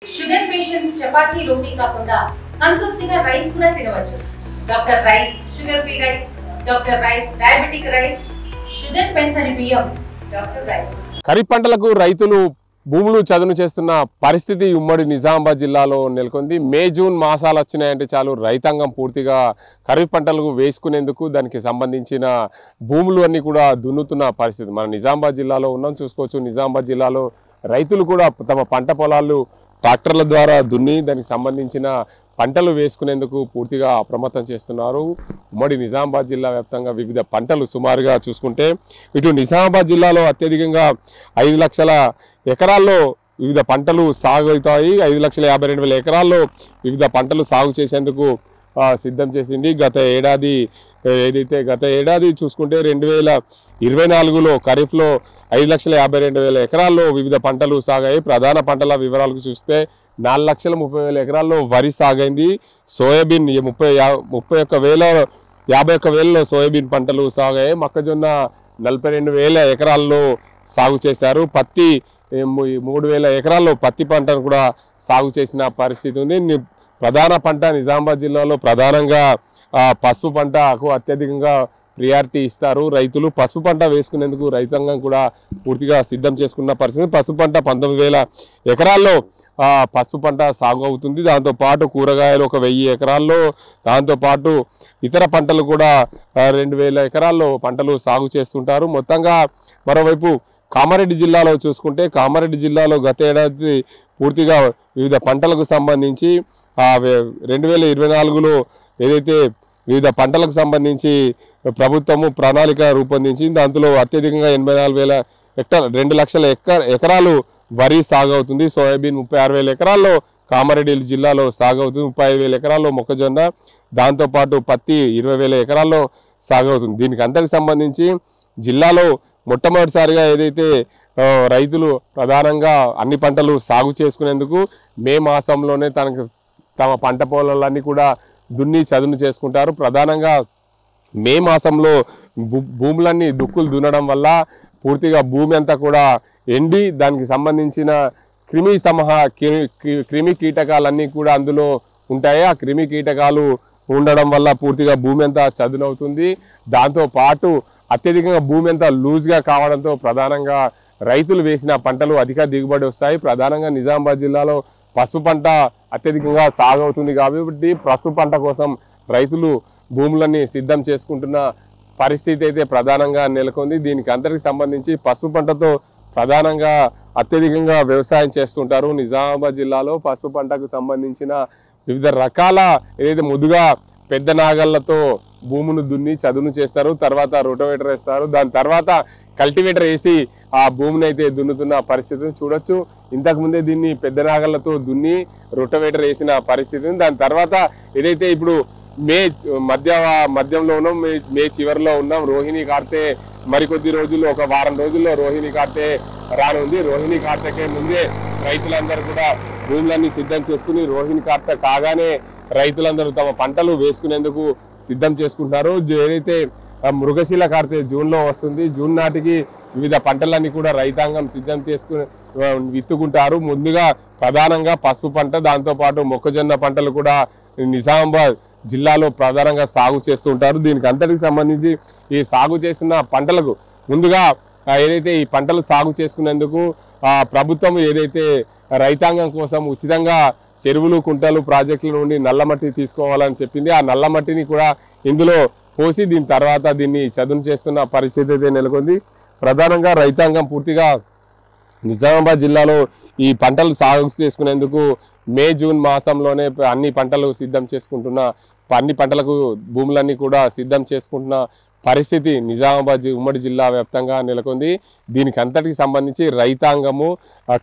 Sugar patients chapati రోటీ కాకుండా సంతృప్తిగా rice కూడా తినవచ్చు. Doctor rice, sugar free rice, doctor rice, diabetic rice, sugar పెంచని బియ్యం, డాక్టర్ రైస్. ఖరీఫ్ పంటలకు రైతులు భూములు చదును చేస్తున్న పరిస్థితి ఉమ్మడి నిజామాబాద్ జిల్లాలో నెలకొంది. మే జూన్ మాసాలు వచ్చినాయంటే చాలు రైతాంగం పూర్తిగా ఖరీఫ్ పంటలకు వేసుకునేందుకు దానికి సంబంధించిన భూములు అన్నీ కూడా దున్నుతున్న పరిస్థితి మన నిజామాబాద్ జిల్లాలో ఉన్నాం. చూసుకోవచ్చు, నిజామాబాద్ జిల్లాలో రైతులు కూడా తమ పంట పొలాలు ట్రాక్టర్ల ద్వారా దున్ని దానికి సంబంధించిన పంటలు వేసుకునేందుకు పూర్తిగా అప్రమత్తం చేస్తున్నారు. ఉమ్మడి నిజామాబాద్ జిల్లా వ్యాప్తంగా వివిధ పంటలు సుమారుగా చూసుకుంటే ఇటు నిజామాబాద్ జిల్లాలో అత్యధికంగా 5 లక్షల ఎకరాల్లో వివిధ పంటలు సాగు అవుతాయి. 5,52,000 ఎకరాల్లో వివిధ పంటలు సాగు చేసేందుకు సిద్ధం చేసింది. గత ఏడాది చూసుకుంటే 2024లో ఖరీఫ్లో 5,52,000 ఎకరాల్లో వివిధ పంటలు సాగాయి. ప్రధాన పంటల వివరాలకు చూస్తే 4,30,000 ఎకరాల్లో వరి సాగైంది. సోయాబీన్ 51,000లో సోయాబీన్ పంటలు సాగాయి. మొక్కజొన్న 42,000 ఎకరాల్లో సాగు చేశారు. పత్తి 3,000 ఎకరాల్లో పత్తి పంటను కూడా సాగు చేసిన పరిస్థితి ఉంది. ప్రధాన పంట నిజామాబాద్ జిల్లాలో ప్రధానంగా పసుపు పంటకు అత్యధికంగా ప్రియారిటీ ఇస్తారు రైతులు. పసుపు పంట వేసుకునేందుకు రైతాంగం కూడా పూర్తిగా సిద్ధం చేసుకున్న పరిస్థితి. పసుపు పంట 19,000 ఎకరాల్లో పసుపు పంట సాగు అవుతుంది. దాంతోపాటు కూరగాయలు 1,000 ఎకరాల్లో, దాంతోపాటు ఇతర పంటలు కూడా 2,000 ఎకరాల్లో పంటలు సాగు చేస్తుంటారు. మొత్తంగా మరోవైపు కామారెడ్డి జిల్లాలో చూసుకుంటే కామారెడ్డి జిల్లాలో గత ఏడాది పూర్తిగా వివిధ పంటలకు సంబంధించి 2024లో ఏదైతే వివిధ పంటలకు సంబంధించి ప్రభుత్వము ప్రణాళిక రూపొందించింది. దాంట్లో అత్యధికంగా 84,000 హెక్టార్ 2 లక్షల ఎకరాలు వరి సాగు అవుతుంది. సోయాబీన్ 36,000 ఎకరాల్లో కామారెడ్డి జిల్లాలో సాగు అవుతుంది. 35,000 ఎకరాల్లో మొక్కజొన్న, దాంతోపాటు పత్తి 20,000 ఎకరాల్లో సాగు అవుతుంది. దీనికి అంతటికి సంబంధించి జిల్లాలో మొట్టమొదటిసారిగా ఏదైతే రైతులు ప్రధానంగా అన్ని పంటలు సాగు చేసుకునేందుకు మే మాసంలోనే తమ పంట పొలాలన్నీ కూడా దున్ని చదును చేసుకుంటారు. ప్రధానంగా మే మాసంలో భూములన్నీ దుక్కులు దున్నడం వల్ల పూర్తిగా భూమి అంతా కూడా ఎండి దానికి సంబంధించిన క్రిమి కీటకాలన్నీ కూడా అందులో ఉంటాయి. ఆ క్రిమి కీటకాలు ఉండడం వల్ల పూర్తిగా భూమి అంతా చదునవుతుంది. దాంతోపాటు అత్యధికంగా భూమి అంతా లూజ్గా కావడంతో ప్రధానంగా రైతులు వేసిన పంటలు అధిక దిగుబడి వస్తాయి. ప్రధానంగా నిజామాబాద్ జిల్లాలో పసుపు పంట అత్యధికంగా సాగు అవుతుంది కాబట్టి పసుపు పంట కోసం రైతులు భూములన్నీ సిద్ధం చేసుకుంటున్న పరిస్థితి అయితే ప్రధానంగా నెలకొంది. దీనికి అందరికి సంబంధించి పసుపు పంటతో ప్రధానంగా అత్యధికంగా వ్యవసాయం చేస్తుంటారు. నిజామాబాద్ జిల్లాలో పసుపు పంటకు సంబంధించిన వివిధ రకాల ఏదైతే ముదుగా పెద్ద నాగళ్లతో భూమును దున్ని చదును చేస్తారు. తర్వాత రోటోవేటర్ వేస్తారు. దాని తర్వాత కల్టివేటర్ వేసి ఆ భూమిని అయితే దున్నుతున్న పరిస్థితిని చూడొచ్చు. ఇంతకుముందే దీన్ని పెద్ద నాగళ్లతో దున్ని రోటోవేటర్ వేసిన పరిస్థితిని, దాని తర్వాత ఏదైతే ఇప్పుడు మధ్యంలో ఉన్నాం, మే చివరిలో ఉన్నాం. రోహిణి కార్తె మరికొద్ది రోజుల్లో, ఒక వారం రోజుల్లో రోహిణి కార్తె రానుంది. రోహిణి కార్తెకే ముందే రైతులందరూ కూడా భూములన్నీ సిద్ధం చేసుకుని రోహిణి కార్తె కాగానే రైతులందరూ తమ పంటలు వేసుకునేందుకు సిద్ధం చేసుకుంటున్నారు. ఏదైతే మృగశిల కార్తె జూన్లో వస్తుంది. జూన్ నాటికి వివిధ పంటలన్నీ కూడా రైతాంగం సిద్ధం చేసుకుని విత్తుకుంటారు. ముందుగా ప్రధానంగా పసుపు పంట, దాంతోపాటు మొక్కజొన్న పంటలు కూడా నిజామాబాద్ జిల్లాలో ప్రధానంగా సాగు చేస్తూ ఉంటారు. దీనికి అంతటికి సంబంధించి ఈ సాగు చేసిన పంటలకు ముందుగా ఏదైతే ఈ పంటలు సాగు చేసుకునేందుకు ప్రభుత్వం ఏదైతే రైతాంగం కోసం ఉచితంగా చెరువులు, కుంటలు, ప్రాజెక్టుల నుండి నల్లమట్టి తీసుకోవాలని చెప్పింది. ఆ నల్లమట్టిని కూడా ఇందులో పోసి దీని తర్వాత దీన్ని చదును చేస్తున్న పరిస్థితి అయితే నెలకొంది. ప్రధానంగా రైతాంగం పూర్తిగా నిజామాబాద్ జిల్లాలో ఈ పంటలు సాగు చేసుకునేందుకు మే జూన్ మాసంలోనే అన్ని పంటలు సిద్ధం చేసుకుంటున్న అన్ని పంటలకు భూములన్నీ కూడా సిద్ధం చేసుకుంటున్న పరిస్థితి నిజామాబాద్ ఉమ్మడి జిల్లా వ్యాప్తంగా నెలకొంది. దీనికి అంతటికి సంబంధించి రైతాంగము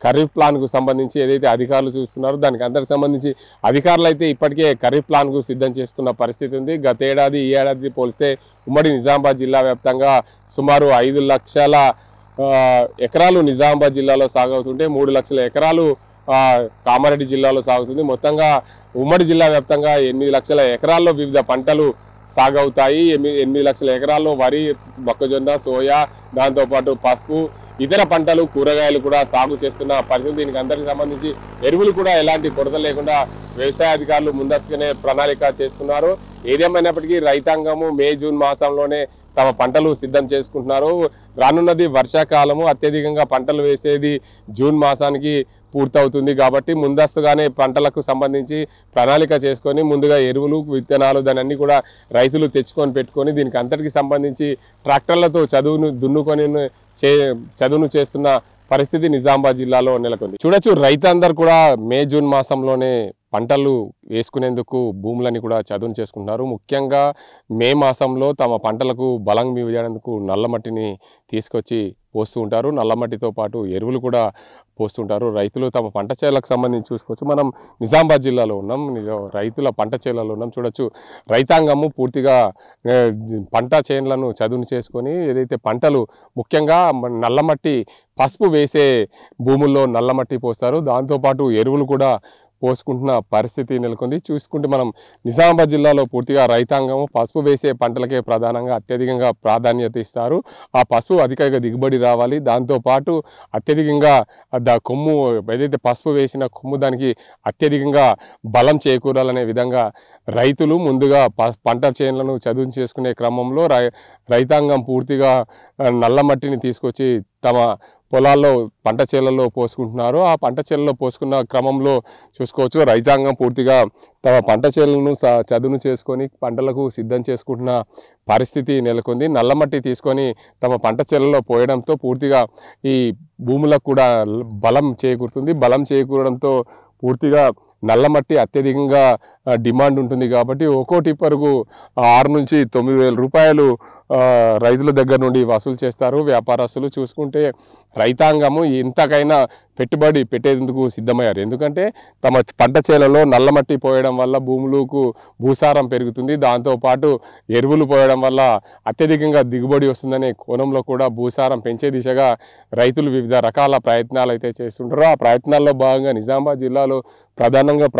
ఖరీఫ్ ప్లాన్కు సంబంధించి ఏదైతే అధికారులు చూస్తున్నారో దానికి అందరికి సంబంధించి అధికారులు అయితే ఇప్పటికే ఖరీఫ్ ప్లాన్కు సిద్ధం చేసుకున్న పరిస్థితి ఉంది. గత ఏడాది ఈ ఏడాది పోలిస్తే ఉమ్మడి నిజామాబాద్ జిల్లా వ్యాప్తంగా సుమారు 5 లక్షల ఎకరాలు నిజామాబాద్ జిల్లాలో సాగవుతుంటే 3 లక్షల ఎకరాలు కామారెడ్డి జిల్లాలో సాగుతుంది. మొత్తంగా ఉమ్మడి జిల్లా వ్యాప్తంగా 8 లక్షల ఎకరాల్లో వివిధ పంటలు సాగవుతాయి. 8 లక్షల ఎకరాల్లో వరి, మొక్కజొన్న, సోయా, దాంతోపాటు పసుపు ఇతర పంటలు కూరగాయలు కూడా సాగు చేస్తున్న పరిస్థితి. దీనికి అందరికి సంబంధించి ఎరువులు కూడా ఎలాంటి కొరత లేకుండా వ్యవసాయ అధికారులు ముందస్తుగానే ప్రణాళిక చేసుకున్నారు. ఏదేమైనప్పటికీ రైతాంగము మే జూన్ మాసంలోనే తమ పంటలు సిద్ధం చేసుకుంటున్నారు. రానున్నది వర్షాకాలము, అత్యధికంగా పంటలు వేసేది జూన్ మాసానికి పూర్తవుతుంది కాబట్టి ముందస్తుగానే పంటలకు సంబంధించి ప్రణాళిక చేసుకొని ముందుగా ఎరువులు విత్తనాలు దాని అన్ని కూడా రైతులు తెచ్చుకొని పెట్టుకొని దీనికి అంతటికి సంబంధించి ట్రాక్టర్లతో చదువును చేస్తున్న పరిస్థితి నిజామాబాద్ జిల్లాలో నెలకొంది. చూడొచ్చు రైతులందరూ కూడా మే జూన్ మాసంలోనే పంటలు వేసుకునేందుకు భూములని కూడా చదును చేసుకుంటున్నారు. ముఖ్యంగా మే మాసంలో తమ పంటలకు బలం ఇవ్వడానికి నల్లమట్టిని తీసుకొచ్చి పోస్తూ ఉంటారు. నల్లమట్టితో పాటు ఎరువులు కూడా పోస్తుంటారు. రైతులు తమ పంట చేలకు సంబంధించి చూసుకోవచ్చు. మనం నిజామాబాద్ జిల్లాలో ఉన్నాం, రైతుల పంట చేలలో ఉన్నాం. చూడొచ్చు రైతాంగము పూర్తిగా పంట చేనులను చదును చేసుకొని ఏదైతే పంటలు ముఖ్యంగా నల్లమట్టి పసుపు వేసే భూముల్లో నల్లమట్టి పోస్తారు. దాంతోపాటు ఎరువులు కూడా పోసుకుంటున్న పరిస్థితి నెలకొంది. చూసుకుంటే మనం నిజామాబాద్ జిల్లాలో పూర్తిగా రైతాంగము పసుపు వేసే పంటలకే ప్రధానంగా అత్యధికంగా ప్రాధాన్యత ఇస్తారు. ఆ పసుపు అధికంగా దిగుబడి రావాలి, దాంతోపాటు అత్యధికంగా కొమ్ము ఏదైతే పసుపు వేసిన కొమ్ము దానికి అత్యధికంగా బలం చేకూరాలనే విధంగా రైతులు ముందుగా పంట చేనులను చదువు చేసుకునే క్రమంలో రైతాంగం పూర్తిగా నల్లమట్టిని తీసుకొచ్చి తమ పొలాల్లో పంట చేలలో పోసుకుంటున్నారు. ఆ పంట చేలలో పోసుకున్న క్రమంలో చూసుకోవచ్చు రైతాంగం పూర్తిగా తమ పంట చేలను చదును చేసుకొని పంటలకు సిద్ధం చేసుకుంటున్న పరిస్థితి నెలకొంది. నల్లమట్టి తీసుకొని తమ పంట చేలలో పోయడంతో పూర్తిగా ఈ భూములకు కూడా బలం చేకూరుతుంది. బలం చేకూరడంతో పూర్తిగా నల్లమట్టి అత్యధికంగా డిమాండ్ ఉంటుంది కాబట్టి ఒక్కో టిప్పరుకు 6 నుంచి 9,000 రూపాయలు రైతుల దగ్గర నుండి వసూలు చేస్తారు వ్యాపారస్తులు. చూసుకుంటే రైతాంగము ఇంతకైనా పెట్టుబడి పెట్టేందుకు సిద్ధమయ్యారు. ఎందుకంటే తమ పంట చేలలో నల్లమట్టి పోయడం వల్ల భూములకు భూసారం పెరుగుతుంది, దాంతోపాటు ఎరువులు పోయడం వల్ల అత్యధికంగా దిగుబడి వస్తుందనే కోణంలో కూడా భూసారం పెంచే దిశగా రైతులు వివిధ రకాల ప్రయత్నాలు అయితే చేస్తుంటారు. ఆ ప్రయత్నాల్లో భాగంగా నిజామాబాద్ జిల్లాలో ప్రధానంగా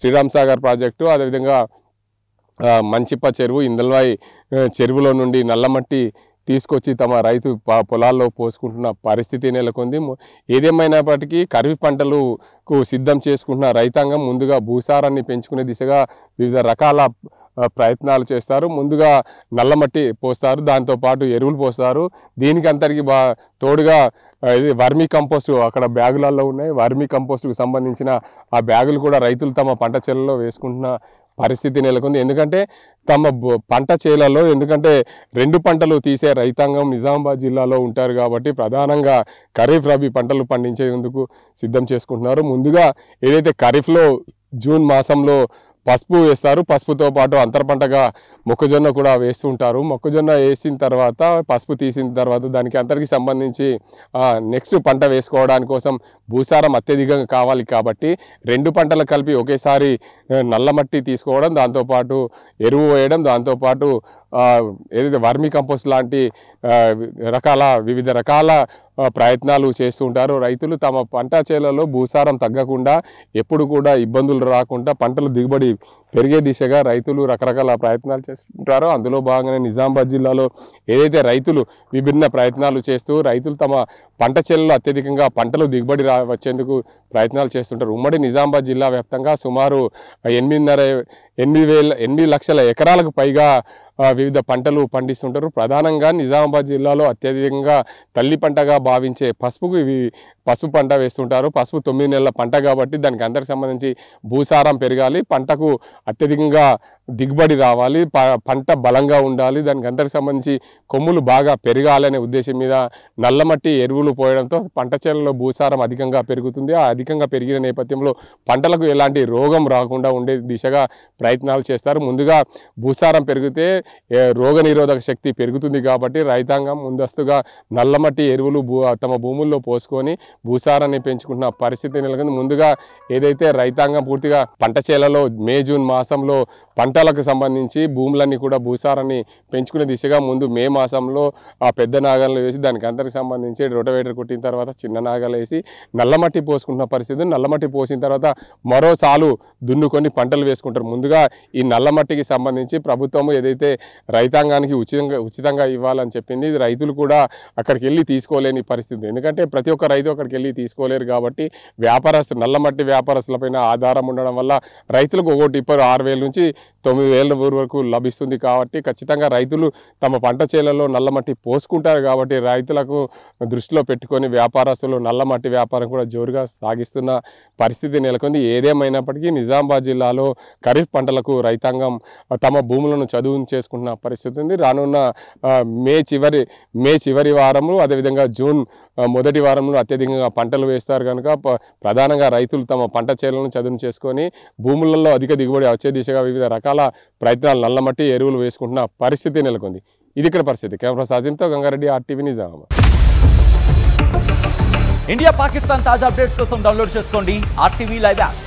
శ్రీరామ్ సాగర్ ప్రాజెక్టు, అదేవిధంగా మంచిప్ప చెరువు, ఇందల్వాయి చెరువులో నుండి నల్లమట్టి తీసుకొచ్చి తమ రైతు పొలాల్లో పోసుకుంటున్న పరిస్థితి నెలకొంది. ఏదేమైనప్పటికీ ఖరీఫ్ పంటలకు సిద్ధం చేసుకుంటున్న రైతాంగం ముందుగా భూసారాన్ని పెంచుకునే దిశగా వివిధ రకాల ప్రయత్నాలు చేస్తారు. ముందుగా నల్లమట్టి పోస్తారు, దాంతోపాటు ఎరువులు పోస్తారు. దీనికి అంతటికి తోడుగా ఇది వర్మీ కంపోస్ట్ అక్కడ బ్యాగులలో ఉన్నాయి. వర్మీ కంపోస్ట్కు సంబంధించిన ఆ బ్యాగులు కూడా రైతులు తమ పంట చేలలో వేసుకుంటున్న పరిస్థితి నెలకొంది. ఎందుకంటే తమ పంట చేలలో ఎందుకంటే 2 పంటలు తీసే రైతాంగం నిజామాబాద్ జిల్లాలో ఉంటారు కాబట్టి ప్రధానంగా ఖరీఫ్ రబీ పంటలు పండించేందుకు సిద్ధం చేసుకుంటున్నారు. ముందుగా ఏదైతే ఖరీఫ్లో జూన్ మాసంలో పసుపు వేస్తారు, పసుపుతో పాటు అంతర పంటగా మొక్కజొన్న కూడా వేస్తుంటారు. మొక్కజొన్న వేసిన తర్వాత పసుపు తీసిన తర్వాత దానికి అంతరికి సంబంధించి నెక్స్ట్ పంట వేసుకోవడానికి కోసం భూసారం అత్యధికంగా కావాలి కాబట్టి 2 పంటలు కలిపి ఒకేసారి నల్లమట్టి తీసుకోవడం, దాంతోపాటు ఎరువు వేయడం, దాంతోపాటు ఏదైతే వర్మీ కంపోస్ట్ లాంటి వివిధ రకాల ప్రయత్నాలు చేస్తూ ఉంటారు రైతులు. తమ పంట చేలలో భూసారం తగ్గకుండా ఎప్పుడు కూడా ఇబ్బందులు రాకుండా పంటలు దిగుబడి పెరిగే దిశగా రైతులు రకరకాల ప్రయత్నాలు చేస్తుంటారు. అందులో భాగంగానే నిజామాబాద్ జిల్లాలో ఏదైతే రైతులు విభిన్న ప్రయత్నాలు చేస్తూ రైతులు తమ పంట చేలలో అత్యధికంగా పంటలు దిగుబడి వచ్చేందుకు ప్రయత్నాలు చేస్తుంటారు. ఉమ్మడి నిజామాబాద్ జిల్లా వ్యాప్తంగా సుమారు 8 లక్షల ఎకరాలకు పైగా వివిధ పంటలు పండిస్తుంటారు. ప్రధానంగా నిజామాబాద్ జిల్లాలో అత్యధికంగా తల్లి పంటగా భావించే పసుపు పంట వేస్తుంటారు. పసుపు 9 నెలల పంట కాబట్టి దానికి అందరికి సంబంధించి భూసారం పెరగాలి, పంటకు అత్యధికంగా దిగుబడి రావాలి, పంట బలంగా ఉండాలి, దానికి అందరికి సంబంధించి కొమ్ములు బాగా పెరగాలనే ఉద్దేశం మీద నల్లమట్టి ఎరువులు పోయడంతో పంట చేలలో భూసారం అధికంగా పెరుగుతుంది. ఆ అధికంగా పెరిగిన నేపథ్యంలో పంటలకు ఎలాంటి రోగం రాకుండా ఉండే దిశగా ప్రయత్నాలు చేస్తారు. ముందుగా భూసారం పెరిగితే రోగనిరోధక శక్తి పెరుగుతుంది కాబట్టి రైతాంగం ముందస్తుగా నల్లమట్టి ఎరువులు తమ భూముల్లో పోసుకొని భూసారాన్ని పెంచుకుంటున్న పరిస్థితి నెలకొంది. ముందుగా ఏదైతే రైతాంగం పూర్తిగా పంట చేలలో మే జూన్ మాసంలో పంట పంటలకు సంబంధించి భూములన్నీ కూడా భూసారాన్ని పెంచుకునే దిశగా ముందు మే మాసంలో ఆ పెద్ద నాగలు వేసి దానికి అంతరికి సంబంధించి రోటవేటర్ కొట్టిన తర్వాత చిన్న నాగలు వేసి నల్లమట్టి పోసుకుంటున్న పరిస్థితి. నల్లమట్టి పోసిన తర్వాత మరో సాలు దున్నుకొని పంటలు వేసుకుంటారు. ముందుగా ఈ నల్లమట్టికి సంబంధించి ప్రభుత్వం ఏదైతే రైతాంగానికి ఉచితంగా ఇవ్వాలని చెప్పింది, ఇది రైతులు కూడా అక్కడికి వెళ్ళి తీసుకోలేని పరిస్థితి. ఎందుకంటే ప్రతి ఒక్క రైతు అక్కడికి వెళ్ళి తీసుకోలేరు కాబట్టి నల్లమట్టి వ్యాపారస్తులపైన ఆధారం ఉండడం వల్ల రైతులకు ఒక్కో టిప్పర్ 6,000 నుంచి 9,000 వరకు లభిస్తుంది. కాబట్టి ఖచ్చితంగా రైతులు తమ పంట చేలలో నల్లమట్టి పోసుకుంటారు. కాబట్టి రైతులకు దృష్టిలో పెట్టుకొని వ్యాపారస్తులు నల్లమట్టి వ్యాపారం కూడా జోరుగా సాగిస్తున్న పరిస్థితి నెలకొంది. ఏదేమైనప్పటికీ నిజామాబాద్ జిల్లాలో ఖరీఫ్ పంటలకు రైతాంగం తమ భూములను చదువు చేసుకుంటున్న పరిస్థితి ఉంది. రానున్న మే చివరి వారంలో అదేవిధంగా జూన్ మొదటి వారంలో అత్యధికంగా పంటలు వేస్తారు కనుక ప్రధానంగా రైతులు తమ పంట చేలను చదును చేసుకొని భూములలో అధిక దిగుబడి వచ్చే దిశగా వివిధ రకాల ప్రయత్నాలు నల్లమట్టి ఎరువులు వేసుకుంటున్న పరిస్థితి నెలకొంది. ఇది ఇక్కడ పరిస్థితి. కెమెరా సాజింతో గంగారెడ్డి, RTV నిజామాబాద్. ఇండియా పాకిస్తాన్ తాజా అప్డేట్స్ కోసం డౌన్లోడ్ చేసుకోండి RTV లైవ్ యాప్.